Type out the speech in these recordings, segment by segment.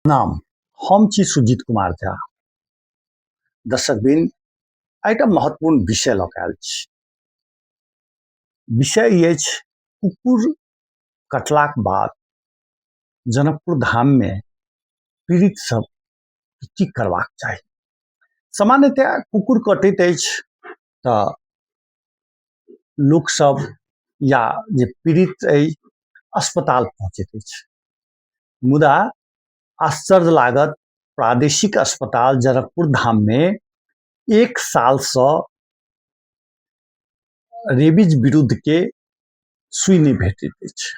नाम हम छी सुजीत कुमार झा। दर्शकबिन एकटा महत्वपूर्ण विषय लऽ कऽ आयल छी। विषय ई अछि कुकुर कटलाक बाद जनकपुर धाम में पीड़ित सब की करबाक चाही। सामान्यतः कुकुर कटैत अछि तऽ लोक सब या जे पीड़ित अछि अस्पताल पहुँचैत अछि, मुदा आश्चर्य लागत प्रादेशिक अस्पताल जनकपुर धाम में 1 साल से रेबीज विरुद्ध के सुई नहीं भेटैत अछि।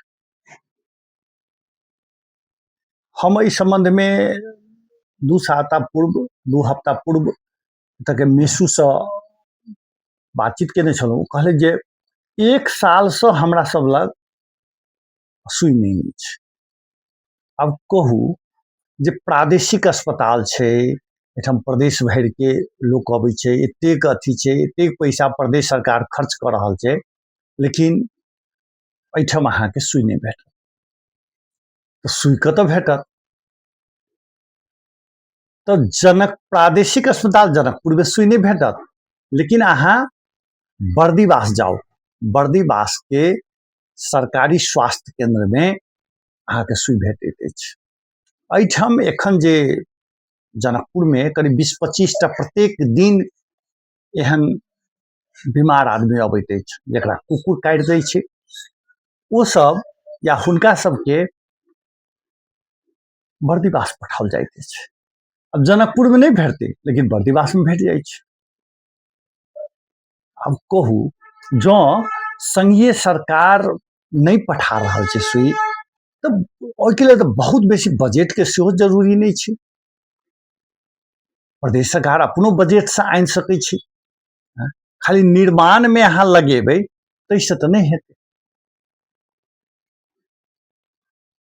हम इस संबंध में 2 हफ्ता पूर्व तक मेसू से बातचीत केने छलहुँ। कहले जे 1 साल से हमरा सब लग सुई नहीं अछि। अब कहू जे प्रादेशिक अस्पताल छै, एठम प्रदेश भर के लोक अबै छै, एतेक अथी छै, एतेक पैसा प्रदेश सरकार खर्च कऽ रहल छै, लेकिन एठम अहाँके सुई नहीं भेटत। तो सुई कतऽ भेटत? तो प्रादेशिक अस्पताल जनकपुर में सुई नहीं भेटत, लेकिन अहाँ बर्दीवास जाओ, बर्दीवास के सरकारी स्वास्थ्य केंद्र में अहाँके सुई भेटैत अछि। एठम एखन जे जनकपुर में करीब 20-25 टा प्रत्येक दिन एहन बीमार आदमी अबैत अछि जकरा कुकुर काटि दै छै। ओ सब या हुनका सबके बर्दीवास पठाओल जाइत अछि। अब जनकपुर में नहीं भेटतै, लेकिन बर्दीवास में भेट जाइ छै। अब कहू जँ संघीय सरकार नहीं पठा रहल छै सुई, तो ओहिके लेल तो बहुत बेसी बजट के सेहो जरूरी नहीं छै। प्रदेश सरकार अपनो बजट से आनि सकै छै, खाली निर्माण में अहाँ लगेबै ताहिसँ तऽ नहीं हेतै।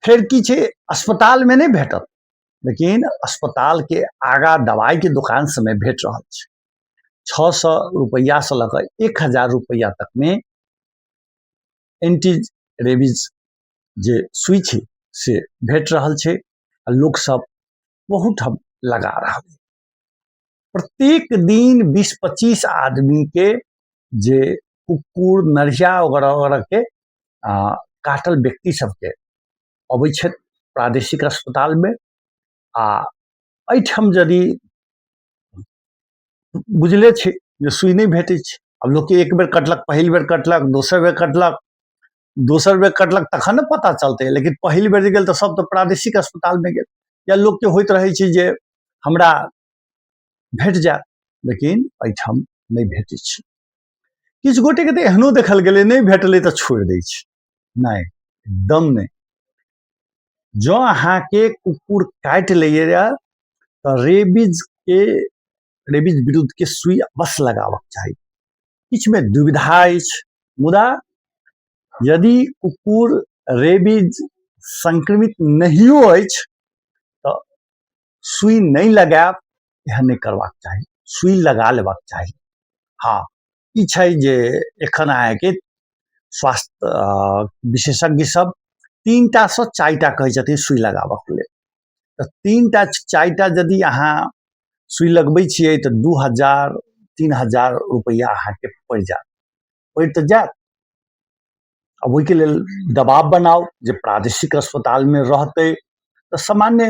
फिर की छै, अस्पताल में नहीं भेटत, लेकिन अस्पताल के आगा दवाई के दुकान समय भेट रहल छै। 600 रुपया से लऽ कऽ 1000 रुपया तक में एंटी रेबीज जे सुई छै से भेट रहल छै। लोक सब बहुत हम लगा रहल है। प्रत्येक दिन 20-25 आदमी के जे कुकुर नरिया वगैरह के काटल व्यक्ति सबके अबै छै प्रादेशिक अस्पताल में। आ एठम यदि बुझले छै जे सुई नहीं भेटै छै, अब लोग के एक बेर कटलक, पहिल बेर कटलक, दोसर बेर कटलक, तखन ने पता चलतै। लेकिन पहिल बेर गेल तऽ सब तो प्रादेशिक अस्पताल में गेल, या लोग के होइत रहे छै जे हमरा भेट जाए, लेकिन एठम नहीं भेटै छै। किछु गोटे के तो एहनो देखल गेलै नहीं भेटलै तो छोड़ि दै छै। नहीं, एकदम नहीं। जँ अहाँके कुकुर काटि लैए तो रेबीज विरुद्ध के सुई अवश्य लगाबक चाही। किछु में दुविधा अछि, मुदा यदि कुकुर रेबीज संक्रमित नहियो अछि तो सुई नहीं लगाएब, एहन नहीं करबाक चाही, सुई लगा लेबाक चाही। हाँ, ई छै जे एखन अहाँके स्वास्थ्य विशेषज्ञ सब 3टा से 4टा कहै छथिन सुई लगाबक लेल। तो 3टा 4टा यदि अहाँ सुई लगबै छियै तो 2000-3000 रुपया अहाँके पड़ि जायत, पड़ि तऽ जायत। अब ओहिके लेल दबाव बनाओ जे प्रादेशिक अस्पताल में रहतै तो सामान्य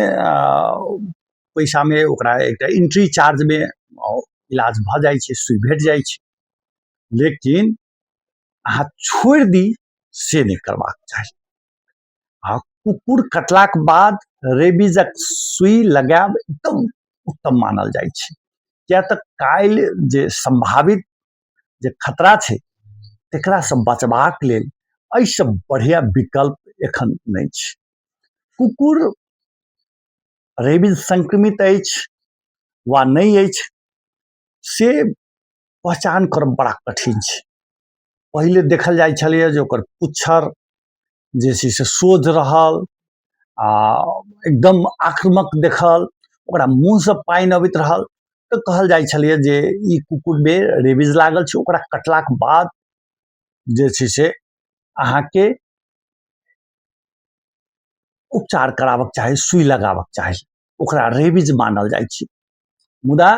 पैसा में ओकरा एकटा एंट्री चार्ज में इलाज भऽ जाइ छै, सुई भेट जाइ छै। लेकिन अहाँ छोड़ि दी से नहीं करबाक चाही। आ कुकुर कटलाक बाद रेबीजक सुई लगाएब एकदम उत्तम मानल जाइ छै, किया तऽ काल्हि जे संभावित जे खतरा छै तकरा से बचबाक लेल एहिसँ बढ़िया विकल्प एखन नहीं छै। कुकुर रेबीज संक्रमित अछि वा नहीं अछि से पहचान करब बड़ा कठिन छै। पहिले देखल जाइ छलैए जे ओकर पुच्छर जे छै से सोझ रहल, एकदम आक्रामक देखल, ओकरा मुँह से पानि अबैत रहल, तो कहल जाइ छलैए जे ई कुकुर में रेबीज लागल छै। ओकरा कटलाक बाद जे छै से अहाँके उपचार कराबक चाही, सुई लगाबक चाही। ओकरा रेबीज मानल जाइ छै। मुदा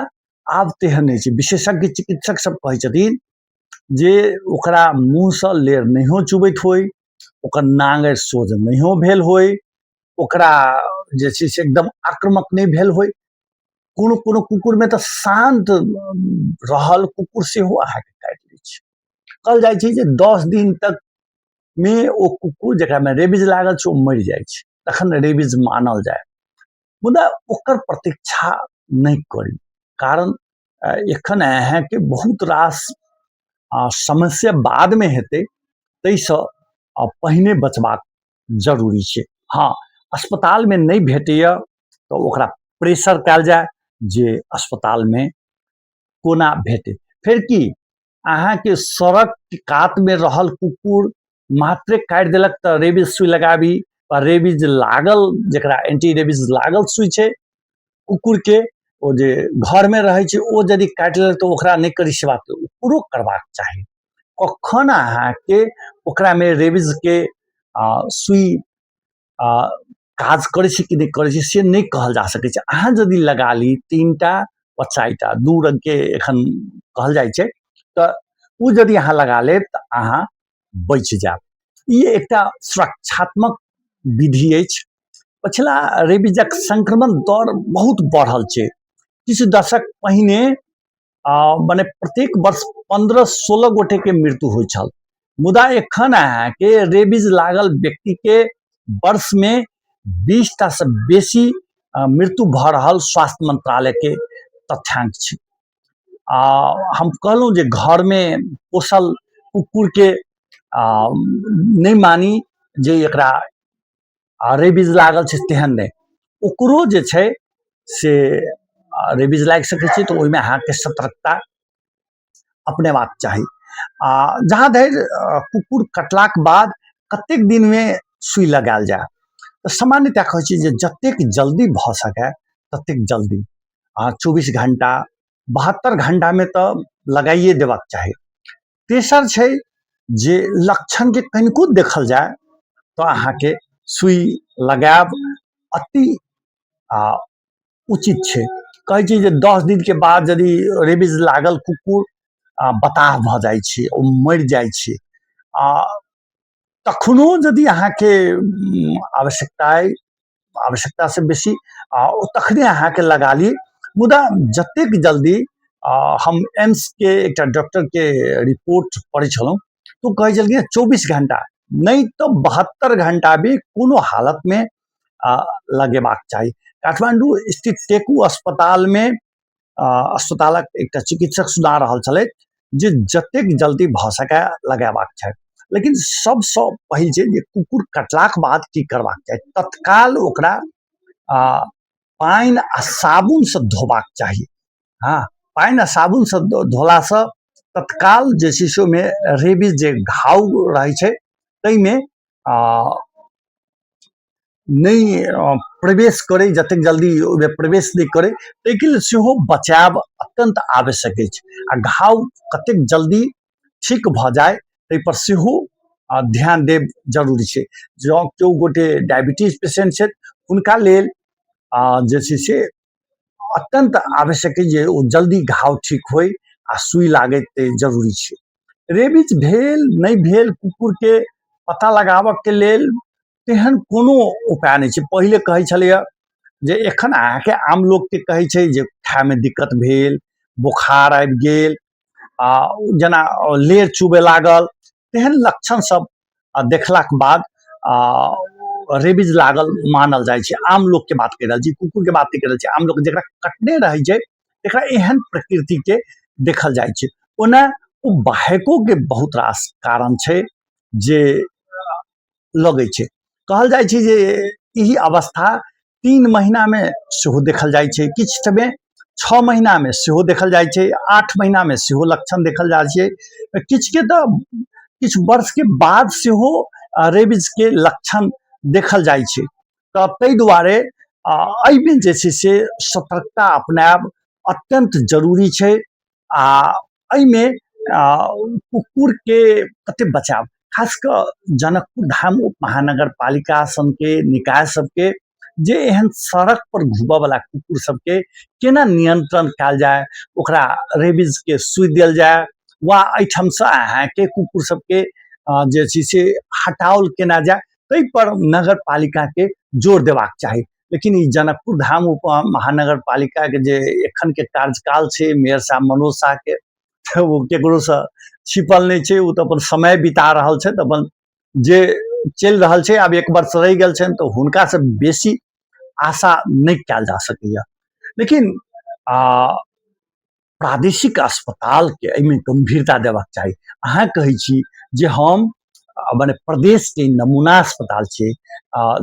आब तेहन नहि छै। विशेषज्ञ चिकित्सक सब कहै छथिन जे ओकरा मुँहसँ लेर नहियो चुबैत होय, ओकर नांगरि सोझ नहियो भेल होय, ओकरा जे छै से एकदम आक्रामक नहि भेल होय। कोनो कोनो कुकुर में तऽ शांत रहल कुकुर सेहो अहाँके काटि लै छै। कहल जाइ छै जे 10 दिन तक में ओ कुकुर जकरा में रेबीज लागल छै ओ मरि जाइ छै, तखन रेबीज मानल जाय। मुदा ओकर प्रतीक्षा नहीं करी, कारण एखन अहाँके बहुत रास समस्या बाद में हेतै, ताहिसँ पहिने बचबाक जरूरी छै। हाँ, अस्पताल में नहीं भेटैया तऽ ओकरा प्रेशर कयल जाय जे अस्पताल में कोना भेटै। फेर की अहाँके सड़क कात में रहल कुकुर मात्रे काटि देलक तऽ रेबीज सुई लगाबी, रेबीज लागल जकरा एंटी रेबीज लागल सुई छै कुकुर के, ओ जे घर में रहै छै ओ यदि काटि लेलक तऽ ओकरा नहीं करी सेवा ओकरो करबाक चाही। कखन अहाँके ओकरा में रेबीज के सुई काज करै छै कि नहीं करै छै से नहीं कहल जा सकै छै। अहाँ यदि लगा ली 3टा वा 4टा, 2 रंग के एखन कहल जाइ छै, तऽ ओ यदि अहाँ लगा लेब तऽ अहाँ बचि जायब। ई एकटा सुरक्षात्मक विधि अछि। पछिला रेबीजक संक्रमण दर बहुत बढ़ल छै। किछु दशक पहिने मने प्रत्येक वर्ष 15-16 गोटे के मृत्यु होइ छल। मुदा एखन अहाँके रेबीज लागल व्यक्ति के वर्ष में 20टा से बेसी मृत्यु भऽ रहल स्वास्थ्य मंत्रालय के तथ्यांक छै। हम कहलहुँ जे घर में पोसल कुकुर के नहीं मानी जे एकरा रेबीज लागल छै तेहन नहीं, ओकरो जे छै से रेबीज लागि सकै छै, तऽ ओहिमे अहाँके सतर्कता अपनेबाक चाही। जहाँ धरि कुकुर कटलाक बाद कतेक दिन में सुई लगायल जाय, तऽ सामान्यतः कहै छै जे जतेक जल्दी भऽ सकै ततेक जल्दी, 24 घंटा 72 घंटा में तऽ लगाइए देबाक चाही। तेसर छै जे लक्षण के कनिको देखल जाय तो अहाँके सुई लगायब अति उचित छै। कहै छै जे 10 दिन के बाद यदि रेबीज लागल कुकुर बताह भऽ जाइ छै, ओ मरि जाइ छै, तखनो यदि अहाँके आवश्यकता से बेसी तखने अहाँके लगा ली। मुदा जतेक जल्दी हम एम्स के एकटा डॉक्टर के रिपोर्ट पढ़ै छलहुँ तो कहै छलखिन 24 घंटा नहीं तो 72 घंटा भी कोनो हालत में लगेबाक चाही। काठमांडू स्थित टेकू अस्पताल में अस्पतालक एकटा चिकित्सक सुना रहल छलै जे जतेक जल्दी भऽ सकै लगेबाक चाही। लेकिन सबसँ पहिल छै जे कुकुर कटलाक बाद की करबाक चाही, तत्काल ओकरा पानि आ साबुन से धोबाक चाही। हाँ, पानि आ साबुन से धोला से तत्काल जे छै से ओहिमे रेबीज जे घाव रहै छै ताहिमे नहीं प्रवेश करे, जतेक जल्दी ओहिमे प्रवेश नहीं करे, ताहिके लेल सेहो बचाव अत्यंत आवश्यक अछि। आ घाव कतेक जल्दी ठीक भऽ जाए ताहि पर सेहो ध्यान देब जरूरी छै। जँ केओ गोटे डायबिटीज पेशेंट छथि हुनका लेल जे छै से अत्यंत आवश्यक है जे ओ जल्दी घाव ठीक होय आ सुई लागत जरूरी छै। रेबीज भेल नहीं भेल कुकुर के पता लगाबऽ के लेल तेहन कोनो उपाय नहीं छै। पहिले कहै छलैया जे एखन अहाँके आम लोग के कहै छै जे खाय में दिक्कत भेल, बुखार आबि गेल, जेना लेर चुबे लागल, तेहन लक्षण सब देखलाक बाद रेबीज लागल मानल जाइ छै। आम लोग के बात कहि रहल छी, कुकुर के बात नहीं कहि रहल छी, आम लोग जकरा कटने रहै छै एकरा एहन प्रकृति के देखल जाइ छै। ओना ओ बाहको के बहुत रास कारण छै जे लगै छै। कहल जाइ छै जे ई अवस्था 3 महीना में सेहो देखल जाइ छै, किछु में 6 महीना में सेहो देखल जाइ छै, 8 महीना में सेहो लक्षण देखल जाइ छै, किछु के तऽ किछु वर्ष के बाद सेहो रेबीज के लक्षण देखल जाइ छै। तऽ ताहि दुआरे एहिमे जे छै से सतर्कता अपनाएब अत्यंत जरूरी छै। आ एहिमे कुकुर के कते बचाव, खास कऽ जनकपुर धाम महानगर पालिका सन के निकाय सबके जे एहन सड़क पर घूमऽ वाला कुकुर सबके केना नियंत्रण कयल जाय, ओकरा रेबीज के सुई देल जाय, वा एहिठाम से अहाँके कुकुर सबके जे छै से हटाओल केना जाय, ताहि पर नगर पालिका के जोर देबाक चाही। लेकिन ई जनकपुर धाम उप महानगर पालिका के जे एखन के कार्यकाल छै मेयर साहब मनोज शाह के, वो केकरो से छिपल नहीं छै, वो तो अपन समय बिता रहल छै, अपन जे चलि रहल छै, आब 1 वर्ष रहि गेल छनि तऽ हुनका से बेसी आशा नहीं कयल जा सकैया। लेकिन प्रादेशिक अस्पताल के एहिमे गंभीरता देबाक चाही। अहाँ कहै छी जे हम माने प्रदेश के नमूना अस्पताल छै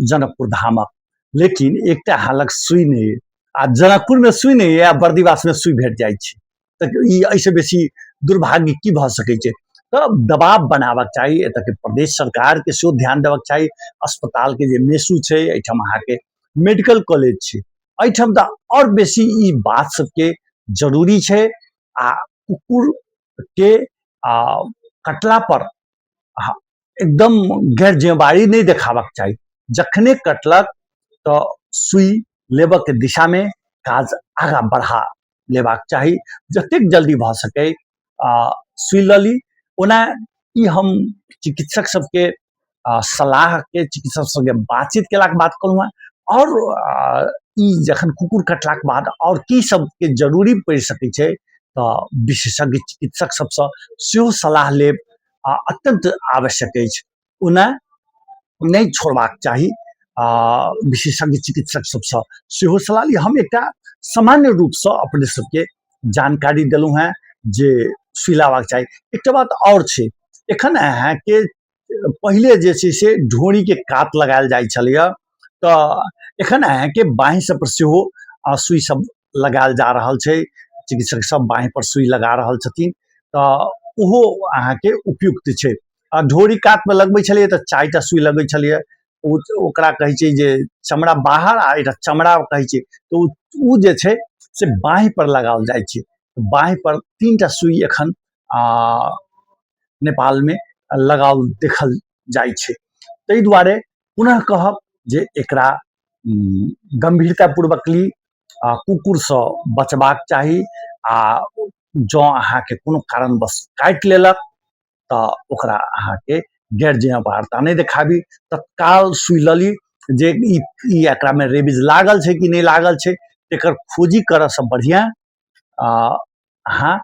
जनकपुर धामक, लेकिन एकटा हालक सुई नहीं है, आ जनकपुर में सुई नहीं है आ बर्दिवास में सुई भेट जाइ छै, तऽ ई एहिसँ बेसी दुर्भाग्य की भऽ सकै छै। तऽ दबाव बनाबक चाही, एतऽ के प्रदेश सरकार के सेहो ध्यान देबाक चाही। अस्पताल के जे मेसू छै, एहिठाम अहाँके मेडिकल कॉलेज छै, एहिठाम तऽ और बेसी ई बात सबके जरूरी छै। आ कुकुर के कटला पर एकदम गैर जिम्मेवारी नहीं देखाबक चाही। जखने कटलक तऽ सुई लेबऽ के दिशा में काज आगा बढ़ा लेबाक चाही, जतेक जल्दी भऽ सकै सुई लऽ ली। ओना ई हम चिकित्सक सबके सलाह के, चिकित्सक सबके बातचीत केलाक बाद कहलहुँ हेँ। और ई जखन कुकुर कटलाक बाद और की सबके जरूरी पड़ि सकै छै, तऽ विशेषज्ञ चिकित्सक सबसँ सेहो सलाह लेब अत्यंत आवश्यक अछि। ओना नहीं छोड़बाक चाही, विशेषज्ञ चिकित्सक सबसँ सेहो सलाह ली। हम एकटा सामान्य रूपसँ अपने सबके जानकारी देलहुँ हेँ जे सुई लेबाक चाही। एकटा बात और छै, एखन अहाँके पहिले जे छै से ढोरी के कात लगायल जाइ छलैया, तऽ एखन अहाँके बाँहि सब पर सेहो सुई सब लगायल जा रहल छै, चिकित्सक सब बाँहि पर सुई लगा रहल छथिन, तऽ ओहो अहाँके उपयुक्त छै। ढोरी कात में लगबै छलियै तऽ 4 टा सुई लगै छलियै, ओकरा कहै छै जे चमड़ा बाहर आ एकटा चमड़ा कहै छै, तऽ उ जे छै से बाँहि पर लगाओल जाइ छै। बाँहि पर 3 टा सुई एखन नेपाल में लगाओल देखल जाइ छै। ताहि दुआरे पुनः कहब जे एकरा गंभीरतापूर्वक ली, कुकुरसँ बचबाक चाही। आ जँ अहाँके कोनो कारणवश काटि लेलक तऽ ओकरा अहाँके गैर जिम्मेवारता नहीं देखाबी, तत्काल सुई लऽ ली। जे ई एकरा में रेबीज लागल छै कि नहीं लागल छै, एकर खोजी करऽसँ बढ़िया अहाँ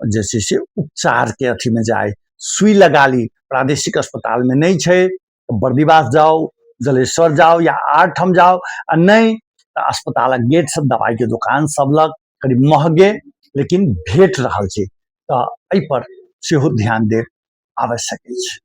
जे छै से उपचार के अथी में जाए, सुई लगा ली। प्रादेशिक अस्पताल में नहीं छै तो बर्दिवास जाओ, जलेश्वर जाओ या आर ठाम जाओ, आ नहीं तो अस्पतालक गेट से दवाई के दुकान सब लग करीब महगे लेकिन भेट रहल छै, तऽ एहि पर सेहो ध्यान देब आवश्यक अछि।